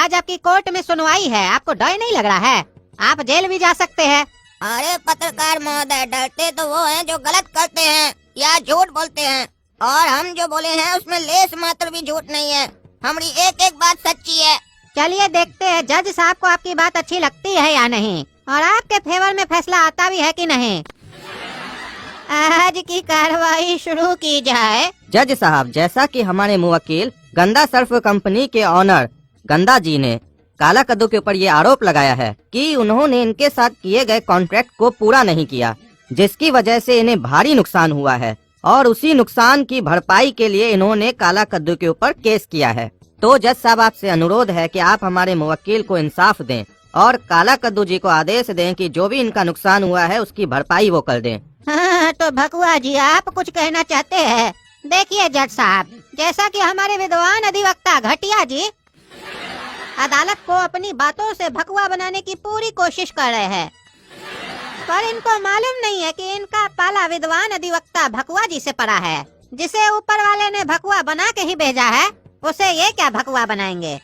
आज आपकी कोर्ट में सुनवाई है, आपको डर नहीं लग रहा है? आप जेल भी जा सकते हैं। अरे पत्रकार महोदय, डरते तो वो हैं जो गलत करते हैं या झूठ बोलते हैं, और हम जो बोले हैं उसमें लेस मात्र भी झूठ नहीं है। हमारी एक एक बात सच्ची है। चलिए देखते हैं जज साहब को आपकी बात अच्छी लगती है या नहीं, और आपके फेवर में फैसला आता भी है कि नहीं। आज की कार्रवाई शुरू की जाए। जज साहब, जैसा कि हमारे मुवक्किल गंदा सर्फ कंपनी के ऑनर गंदा जी ने काला कद्दू के ऊपर ये आरोप लगाया है कि उन्होंने इनके साथ किए गए कॉन्ट्रैक्ट को पूरा नहीं किया, जिसकी वजह से इन्हें भारी नुकसान हुआ है, और उसी नुकसान की भरपाई के लिए इन्होंने काला कद्दू के ऊपर केस किया है। तो जज साहब, आपसे अनुरोध है कि आप हमारे मुवक्किल को इंसाफ दें और काला कद्दू जी को आदेश दें कि जो भी इनका नुकसान हुआ है उसकी भरपाई वो कर दें। हाँ, तो भकुआ जी आप कुछ कहना चाहते हैं? देखिए जज साहब, जैसा कि हमारे विद्वान अधिवक्ता घटिया जी अदालत को अपनी बातों से भकुआ बनाने की पूरी कोशिश कर रहे हैं, पर इनको मालूम नहीं है कि इनका पाला विद्वान अधिवक्ता भकुआ जी से पड़ा है। जिसे ऊपर वाले ने भकुआ बना के ही भेजा है, उसे ये क्या भकुआ बनाएंगे।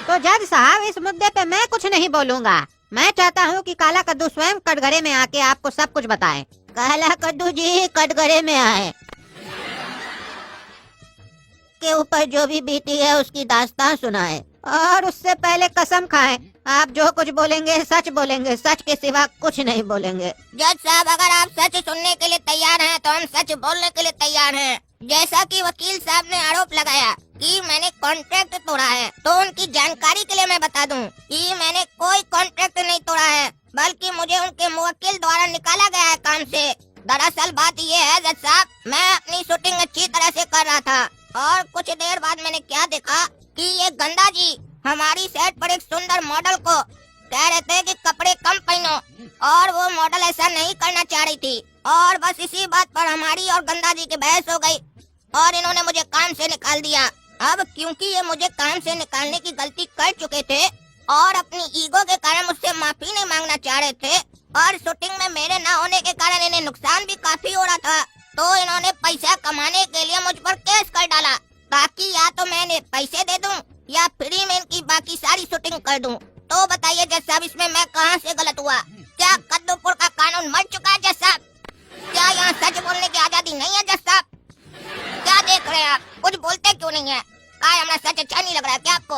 तो जज साहब, इस मुद्दे पे मैं कुछ नहीं बोलूँगा। मैं चाहता हूँ कि काला कद्दू स्वयं कटघरे में आके आपको सब कुछ बताए। काला कद्दू जी कटघरे में आए, के ऊपर जो भी बीती है उसकी दास्तान सुनाए, और उससे पहले कसम खाएं आप जो कुछ बोलेंगे सच बोलेंगे, सच के सिवा कुछ नहीं बोलेंगे। जज साहब, अगर आप सच सुनने के लिए तैयार हैं तो हम सच बोलने के लिए तैयार हैं। जैसा कि वकील साहब ने आरोप लगाया कि मैंने कॉन्ट्रैक्ट तोड़ा है, तो उनकी जानकारी के लिए मैं बता दूं कि मैंने कोई कॉन्ट्रैक्ट नहीं तोड़ा है, बल्कि मुझे उनके मुवक्किल द्वारा निकाला गया है काम से। दरअसल बात ये है जज साहब, मैं अपनी शूटिंग अच्छी तरह से कर रहा था, और कुछ देर बाद मैंने क्या देखा कि ये गंदा जी हमारी सेट पर एक सुंदर मॉडल को कह रहे थे कि कपड़े कम पहनो, और वो मॉडल ऐसा नहीं करना चाह रही थी, और बस इसी बात पर हमारी और गंदा जी की बहस हो गई और इन्होंने मुझे काम से निकाल दिया। अब क्योंकि ये मुझे काम से निकालने की गलती कर चुके थे और अपनी ईगो के कारण मुझसे माफी नहीं मांगना चाह रहे थे, और शूटिंग में मेरे न होने के कारण इन्हें नुकसान भी काफी हो रहा था, तो इन्होंने पैसा कमाने के लिए मुझ पर केस कर डाला, ताकि या तो मैंने पैसे दे दूं या फ्री में इनकी बाकी सारी शूटिंग कर दूं। तो बताइए जज साहब, इसमें मैं कहां से गलत हुआ? क्या कद्दूपुर का कानून मर चुका है जज साहब? क्या यहाँ सच बोलने की आजादी नहीं है जज साहब? क्या देख रहे हैं आप? कुछ बोलते क्यों नहीं है? हमारा सच अच्छा नहीं लग रहा है क्या आपको?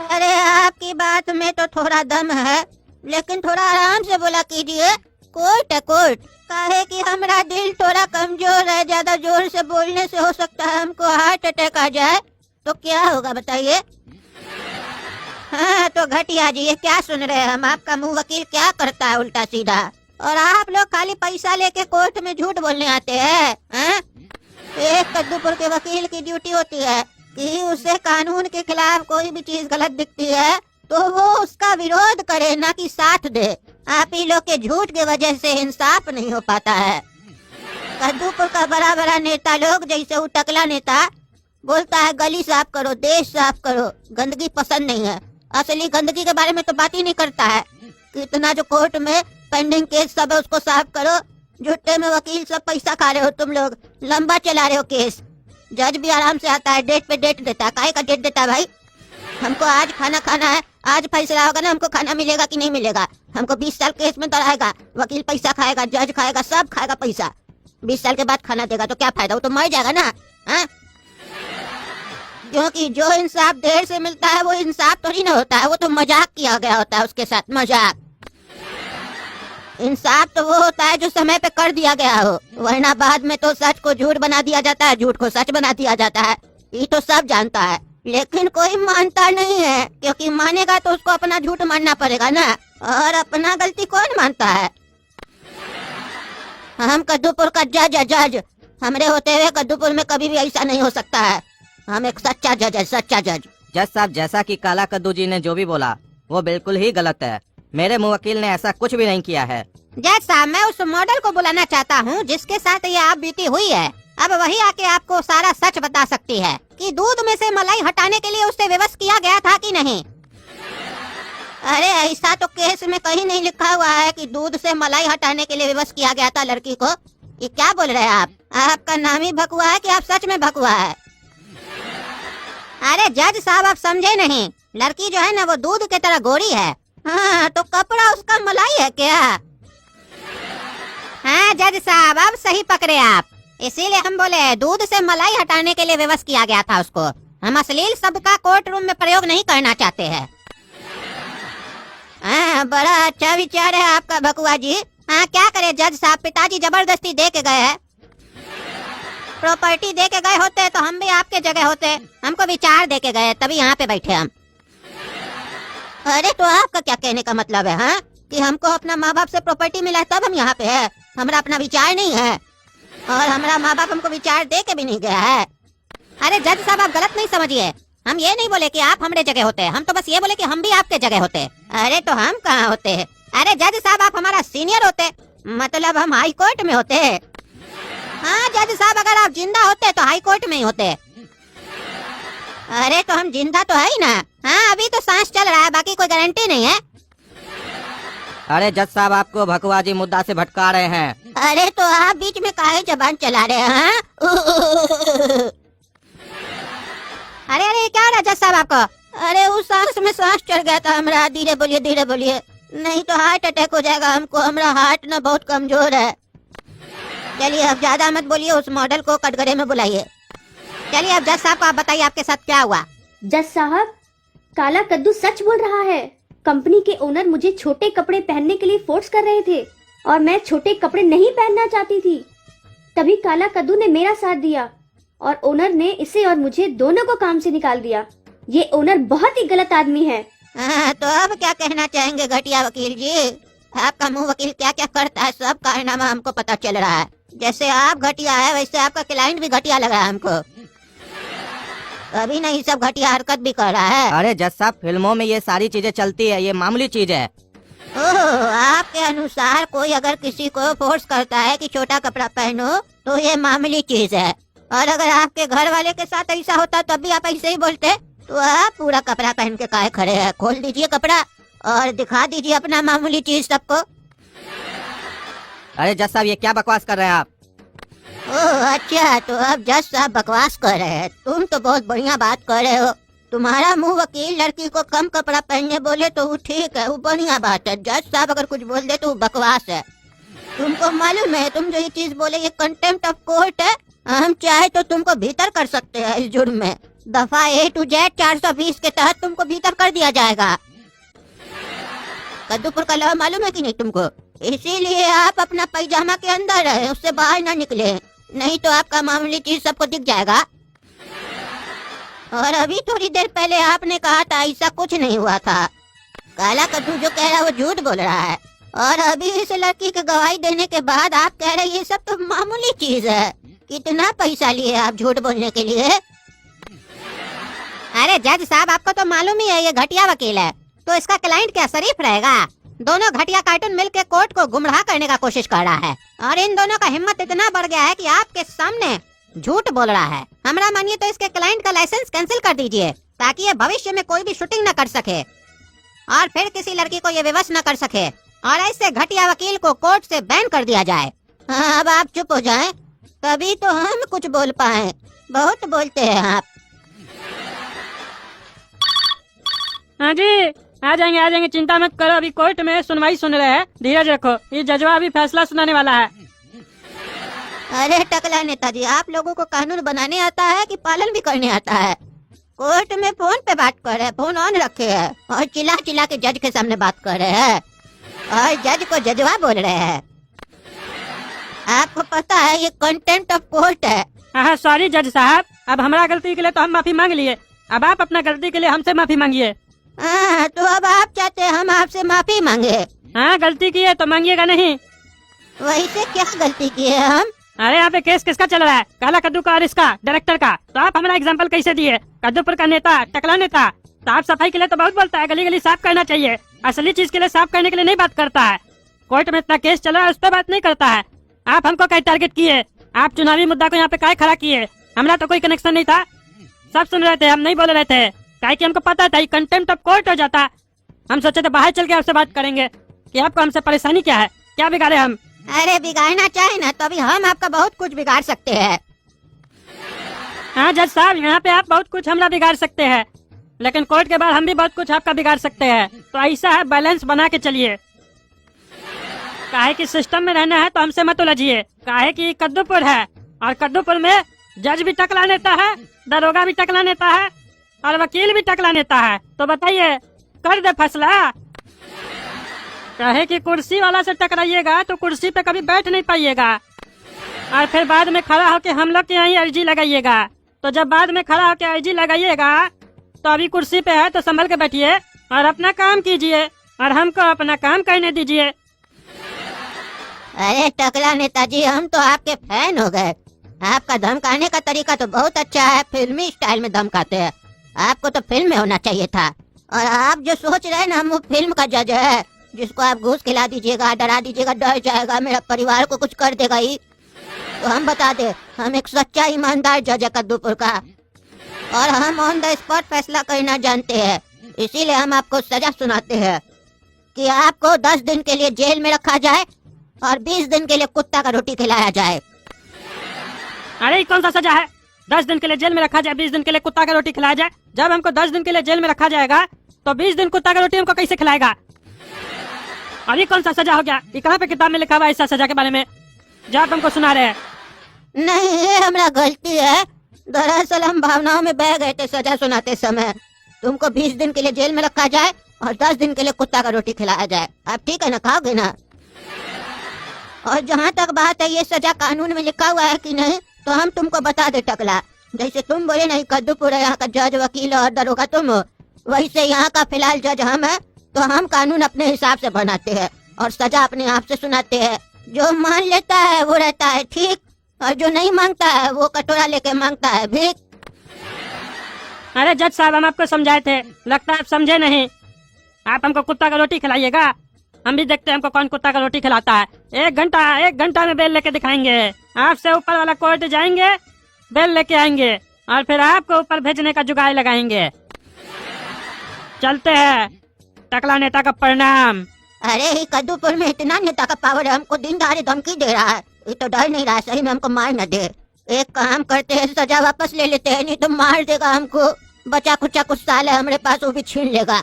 अरे आपकी बात में तो थोड़ा दम है, लेकिन थोड़ा आराम से बोला कीजिए। कोर्ट है कोर्ट, काहे कि हमारा दिल थोड़ा कमजोर है, ज्यादा जोर से बोलने से हो सकता है हमको हार्ट अटैक आ जाए, तो क्या होगा बताइए। हाँ, तो घटिया जी ये क्या सुन रहे हैं हम? आपका मुंह वकील क्या करता है उल्टा सीधा, और आप लोग खाली पैसा लेके कोर्ट में झूठ बोलने आते हैं। एक कद्दूपुर के वकील की ड्यूटी होती है कि उसे कानून के खिलाफ कोई भी चीज गलत दिखती है तो वो उसका विरोध करे, ना कि साथ दे। आप ही लोग के झूठ की वजह से इंसाफ नहीं हो पाता है। कद्दूपुर का बड़ा बड़ा नेता लोग, जैसे वो टकला नेता बोलता है गली साफ करो, देश साफ करो, गंदगी पसंद नहीं है, असली गंदगी के बारे में तो बात ही नहीं करता है। इतना जो कोर्ट में पेंडिंग केस सब है उसको साफ करो। झूठे में वकील सब पैसा खा रहे हो, तुम लोग लंबा चला रहे हो केस। जज भी आराम से आता है, डेट पे डेट देता है। काहे का डेट देता है भाई? हमको आज खाना खाना है, आज फैसला होगा ना, हमको खाना मिलेगा कि नहीं मिलेगा। हमको 20 साल केस में डराएगा, वकील पैसा खाएगा, जज खाएगा, सब खाएगा पैसा। 20 साल के बाद खाना देगा तो क्या फायदा, वो तो मर जाएगा ना। हाँ, क्योंकि जो इंसाफ देर से मिलता है वो इंसाफ थोड़ी ना होता है, वो तो मजाक किया गया होता है उसके साथ, मजाक। इंसाफ तो वो होता है जो समय पे कर दिया गया हो, वरना बाद में तो सच को झूठ बना दिया जाता है, झूठ को सच बना दिया जाता है। ये तो सब जानता है, लेकिन कोई मानता नहीं है, क्योंकि मानेगा तो उसको अपना झूठ मानना पड़ेगा ना, और अपना गलती कौन मानता है। हम कद्दूपुर का जज है, जज। हमरे होते हुए कद्दूपुर में कभी भी ऐसा नहीं हो सकता है। हम एक सच्चा जज है, सच्चा जज। जज साहब, जैसा कि काला कद्दू जी ने जो भी बोला वो बिल्कुल ही गलत है। मेरे मुवक्किल ने ऐसा कुछ भी नहीं किया है। जज साहब, मैं उस मॉडल को बुलाना चाहता हूँ जिसके साथ ये आप बीती हुई है। अब वही आके आपको सारा सच बता सकती है कि दूध में से मलाई हटाने के लिए उसे विवश किया गया था कि नहीं। अरे ऐसा तो केस में कहीं नहीं लिखा हुआ है कि दूध से मलाई हटाने के लिए विवश किया गया था लड़की को। ये क्या बोल रहे हैं आप? आपका नाम ही भकुआ है कि आप सच में भकुआ है? अरे जज साहब आप समझे नहीं, लड़की जो है ना वो दूध की तरह गोरी है। हाँ तो कपड़ा उसका मलाई है क्या? हाँ जज साहब अब सही पकड़े आप, इसीलिए हम बोले दूध से मलाई हटाने के लिए विवश किया गया था उसको। हम अश्लील शब्द का कोर्ट रूम में प्रयोग नहीं करना चाहते हैं। हाँ बड़ा अच्छा विचार है आपका बकुआ जी। हाँ क्या करे जज साहब, पिताजी जबरदस्ती दे के गए हैं। प्रॉपर्टी दे के गए होते तो हम भी आपके जगह होते, हमको विचार दे के गए तभी यहाँ पे बैठे हम। अरे तो आपका क्या कहने का मतलब है हाँ? कि हमको अपना माँ बाप से प्रॉपर्टी मिला तब हम यहाँ पे है, हमारा अपना विचार नहीं है और हमारा माँ बाप हमको विचार दे के भी नहीं गया है। अरे जज साहब आप गलत नहीं समझिए, हम ये नहीं बोले कि आप हमारे जगह होते, हम तो बस ये बोले कि हम भी आपके जगह होते। अरे तो हम कहाँ होते? अरे जज साहब आप हमारा सीनियर होते, मतलब हम हाई कोर्ट में होते। हाँ जज साहब अगर आप जिंदा होते तो हाई कोर्ट में ही होते। अरे तो हम जिंदा तो है ही ना। हाँ अभी तो सांस चल रहा है, बाकी कोई गारंटी नहीं है। अरे जज साहब आपको भकुआजी मुद्दा से भटका रहे हैं। अरे तो आप बीच में काहे जबान चला रहे हैं हाँ? अरे अरे क्या हो रहा है जज साहब आपको? अरे उस सांस में सांस चढ़ गया था हमारा, धीरे बोलिए नहीं तो हार्ट अटैक हो जाएगा हमको, हमारा हार्ट ना बहुत कमजोर है। चलिए अब ज्यादा मत बोलिए, उस मॉडल को कटघरे में बुलाइए। चलिए अब जज साहब को आप बताइए आपके साथ क्या हुआ। जज साहब काला कद्दू सच बोल रहा है। कंपनी के ओनर मुझे छोटे कपड़े पहनने के लिए फोर्स कर रहे थे और मैं छोटे कपड़े नहीं पहनना चाहती थी। तभी काला कद्दू ने मेरा साथ दिया और ओनर ने इसे और मुझे दोनों को काम से निकाल दिया। ये ओनर बहुत ही गलत आदमी है। तो अब क्या कहना चाहेंगे घटिया वकील जी? आपका मुंह वकील क्या क्या करता है सब कारनामा हमको पता चल रहा है। जैसे आप घटिया है वैसे आपका क्लाइंट भी घटिया लग रहा है हमको। अभी नहीं सब घटिया हरकत भी कर रहा है। अरे जज साहब फिल्मों में ये सारी चीजें चलती है, ये मामूली चीज है। ओह आपके अनुसार कोई अगर किसी को फोर्स करता है कि छोटा कपड़ा पहनो तो ये मामूली चीज है, और अगर आपके घर वाले के साथ ऐसा होता तब भी आप ऐसे ही बोलते। तो आप पूरा कपड़ा पहन के काहे खड़े हैं? खोल दीजिए कपड़ा और दिखा दीजिए अपना मामूली चीज सबको। अरे जज साहब ये क्या बकवास कर रहे हैं आप? ओह अच्छा तो अब जज साहब बकवास कर रहे हैं। तुम तो बहुत बढ़िया बात कर रहे हो। तुम्हारा मुंह वकील लड़की को कम कपड़ा पहनने बोले तो वो ठीक है, वो बढ़िया बात है। जज साहब अगर कुछ बोल दे तो वो बकवास है। तुमको मालूम है तुम जो ये चीज बोले ये कंटेम्प्ट ऑफ कोर्ट है। हम चाहे तो तुमको भीतर कर सकते हैं इस जुर्म में। दफा A to Z 420 के तहत तुमको भीतर कर दिया जाएगा। कद्दूपुर का लॉ मालूम है कि नहीं तुमको? इसीलिए आप अपना पैजामा के अंदर रहे, उससे बाहर ना निकले, नहीं तो आपका मामूली चीज सबको दिख जाएगा। और अभी थोड़ी देर पहले आपने कहा था ऐसा कुछ नहीं हुआ था। काला कद्दू जो कह रहा है वो झूठ बोल रहा है, और अभी इस लड़की की गवाही देने के बाद आप कह रहे हैं ये सब तो मामूली चीज है। कितना पैसा लिए आप झूठ बोलने के लिए? अरे जज साहब आपको तो मालूम ही है ये घटिया वकील है, तो इसका क्लाइंट क्या शरीफ रहेगा? दोनों घटिया कार्टून मिलकर कोर्ट को गुमराह करने का कोशिश कर रहा है, और इन दोनों का हिम्मत इतना बढ़ गया है कि आपके सामने झूठ बोल रहा है। हमारा मानिए तो इसके क्लाइंट का लाइसेंस कैंसिल कर दीजिए, ताकि ये भविष्य में कोई भी शूटिंग न कर सके और फिर किसी लड़की को ये विवश न कर सके, और ऐसे घटिया वकील को कोर्ट से बैन कर दिया जाए। हाँ अब आप चुप हो जाएं, तभी तो हम कुछ बोल पाए। बहुत बोलते हैं आप। हाँ जी आ जाएंगे, चिंता मत करो। अभी कोर्ट में सुनवाई सुन रहे हैं, धीरज रखो, ये जजवा अभी फैसला सुनाने वाला है। अरे टकला नेताजी आप लोगों को कानून बनाने आता है कि पालन भी करने आता है? कोर्ट में फोन पे बात कर रहे हैं, फोन ऑन रखे हैं और चिल्ला चिल्ला के जज के सामने बात कर रहे हैं, और जज को जजवा बोल रहे हैं। आपको पता है ये कंटेम्प्ट ऑफ कोर्ट है। हाँ सॉरी जज साहब, अब हमारा गलती के लिए तो हम माफी मांग लिए, अब आप अपना गलती के लिए हमसे माफी मांगिए। तो अब आप चाहते हैं हम आपसे माफी मांगे? हाँ गलती की है तो मांगिएगा नहीं। वैसे क्या गलती की है हम? अरे यहाँ पे केस किसका चल रहा है? काला कद्दू का और इसका डायरेक्टर का। तो आप हमारा एग्जाम्पल कैसे दिए? कद्दूपुर का नेता, टकला नेता, साफ सफाई के लिए तो बहुत बोलता है, गली गली साफ करना चाहिए, असली चीज के लिए साफ करने के लिए नहीं बात करता है। कोर्ट में इतना केस चल रहा है उस पर बात नहीं करता है। आप हमको क्या टारगेट किए? आप चुनावी मुद्दा को यहाँ पे क्या खड़ा किए? हमारा तो कोई कनेक्शन नहीं था, सब सुन रहे थे, हम नहीं बोल रहे थे, क्या कि हमको पता था कंटेम्प्ट ऑफ कोर्ट हो जाता। हम सोचे थे बाहर चल के आपसे बात करेंगे कि आपको हमसे परेशानी क्या है, क्या बिगाड़े हम। अरे बिगाड़ना चाहे ना तो अभी हम आपका बहुत कुछ बिगाड़ सकते हैं। हाँ जज साहब, यहाँ पे आप बहुत कुछ हमरा बिगाड़ सकते हैं, लेकिन कोर्ट के बाद हम भी बहुत कुछ आपका बिगाड़ सकते हैं। तो ऐसा है, बैलेंस बना के चलिए। काहे कि सिस्टम में रहना है तो हमसे मत उलझिए। काहे कि कद्दूपुर है, और कद्दूपुर में जज भी टकला नेता है, दरोगा भी टकला नेता है, और वकील भी टकला नेता है। तो बताइए, कर दे फैसला। कहे कि कुर्सी वाला से टकराइएगा तो कुर्सी पे कभी बैठ नहीं पाइएगा, और फिर बाद में खड़ा होके हम लोग के यहाँ अर्जी लगाइएगा। तो जब बाद में खड़ा होके अर्जी लगाइएगा तो अभी कुर्सी पे है तो संभल के बैठिए और अपना काम कीजिए, और हमको अपना काम करने दीजिए। अरे टकला नेताजी, हम तो आपके फैन हो गए। आपका धमकाने का तरीका तो बहुत अच्छा है, फिल्मी स्टाइल में धमकाते हैं। आपको तो फिल्म में होना चाहिए था। और आप जो सोच रहे हैं ना, वो फिल्म का जज है जिसको आप घूस खिला दीजिएगा, डरा दीजिएगा, डर जाएगा, मेरा परिवार को कुछ कर देगा ही। तो हम बता दे, हम एक सच्चा ईमानदार जज है कद्दूपुर का, और हम ऑन द स्पॉट फैसला करना जानते हैं। इसीलिए हम आपको सजा सुनाते हैं कि आपको 10 दिन के लिए जेल में रखा जाए और 20 दिन के लिए कुत्ता का रोटी खिलाया जाए। अरे ये कौन सा सजा है? 10 दिन के लिए जेल में रखा जाए, 20 दिन के लिए कुत्ता का रोटी खिलाया जाए। जब हमको 10 दिन के लिए जेल में रखा जाएगा तो 20 दिन कुत्ता का रोटी हमको कैसे खिलाएगा? और ये कौन सा सजा हो गया? ये कहाँ पे किताब में लिखा हुआ है ऐसा सजा के बारे में जो आप हमको सुना रहे हैं? नहीं, ये हमारा गलती है। दरअसल हम भावनाओं में बह गए थे सजा सुनाते समय। तुमको 20 दिन के लिए जेल में रखा जाए और 10 दिन के लिए कुत्ता का रोटी खिलाया जाए। आप ठीक है ना, खाओगे ना? और जहाँ तक बात है ये सजा कानून में लिखा हुआ है कि नहीं, तो हम तुमको बता दे टकला। जैसे तुम बोले नहीं कद्दूपुर है यहाँ का जज, वकील और दरोगा तुम हो, वैसे यहाँ का फिलहाल जज हम है। तो हम कानून अपने हिसाब से बनाते हैं और सजा अपने आप से सुनाते हैं। जो मान लेता है वो रहता है ठीक, और जो नहीं मांगता है वो कटोरा लेके मांगता है भीख। अरे जज साहब, हम आपको समझाए थे, लगता है आप समझे नहीं। आप हमको कुत्ता का रोटी खिलाइएगा, हम भी देखते हैं हमको कौन कुत्ता का रोटी खिलाता है। 1 घंटा में बेल लेके दिखाएंगे। आपसे ऊपर वाला कोर्ट जाएंगे, बेल लेके आएंगे, और फिर आपको ऊपर भेजने का जुगाड़ लगाएंगे। चलते हैं। टकला नेता का प्रणाम। अरे ही कद्दूपुर में इतना नेता का पावर है, हमको दिन दहाड़े धमकी दे रहा है। ये तो डर नहीं रहा सही में हमको मार न दे। एक काम करते हैं, सजा वापस ले लेते हैं, नहीं तो मार देगा हमको। बचा खुचा कुछ साल है हमारे पास, वो भी छीन लेगा।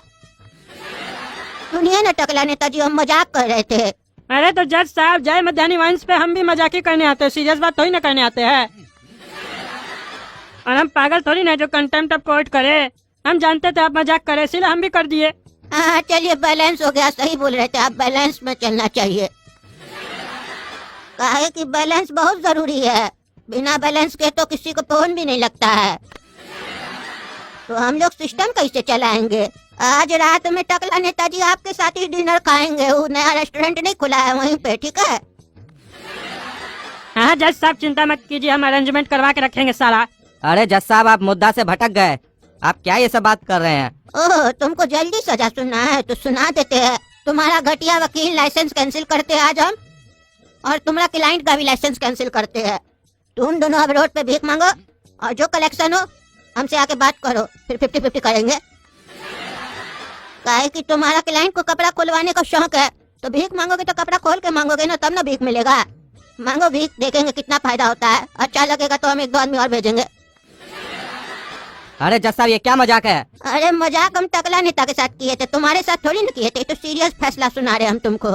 सुनिए ना टकला नेताजी, हम मजाक कर रहे थे। अरे तो जज साहब, जय मध्याह्नी वाइन्स पे हम भी मजाक ही करने आते हैं, सीरियस बात थोड़ी ना करने आते हैं। और हम पागल थोड़ी ना जो कंटेम्प्ट ऑफ कोर्ट करे। हम जानते थे आप मजाक करे, इसलिए हम भी कर दिए। हाँ चलिए, बैलेंस हो गया। सही बोल रहे थे आप, बैलेंस में चलना चाहिए। काहे कि बैलेंस बहुत जरूरी है। बिना बैलेंस के तो किसी को फोन भी नहीं लगता है। तो हम लोग सिस्टम कैसे चलाएंगे? आज रात में टकला नेताजी आपके साथ ही डिनर खाएंगे। वो नया रेस्टोरेंट नहीं खुला है वहीं पे, ठीक है? हाँ जज साहब, चिंता मत कीजिए, हम अरेंजमेंट करवा के रखेंगे सारा। अरे जज साहब, आप मुद्दा से भटक गए। आप क्या ये सब बात कर रहे हैं? ओह, तुमको जल्दी सजा सुनना है तो सुना देते हैं। तुम्हारा घटिया वकील लाइसेंस कैंसिल करते हैं आज हम, और तुम्हारा क्लाइंट का भी लाइसेंस कैंसिल करते हैं। तुम दोनों अब रोड पे भीख मांगो, और जो कलेक्शन हो हमसे आके बात करो, फिर 50-50 करेंगे। काहे कि तुम्हारा क्लाइंट को कपड़ा खुलवाने का शौक है, तो भीख मांगोगे तो कपड़ा खोल के मांगोगे ना, तब ना भीख मिलेगा। मांगो भीख, देखेंगे कितना फायदा होता है। अच्छा लगेगा तो हम 1-2 आदमी और भेजेंगे। अरे जज साहब, ये क्या मजाक है? अरे मजाक हम टकला नेता के साथ किए थे, तुम्हारे साथ थोड़ी ना किए थे। तो सीरियस फैसला सुना रहे हम तुमको।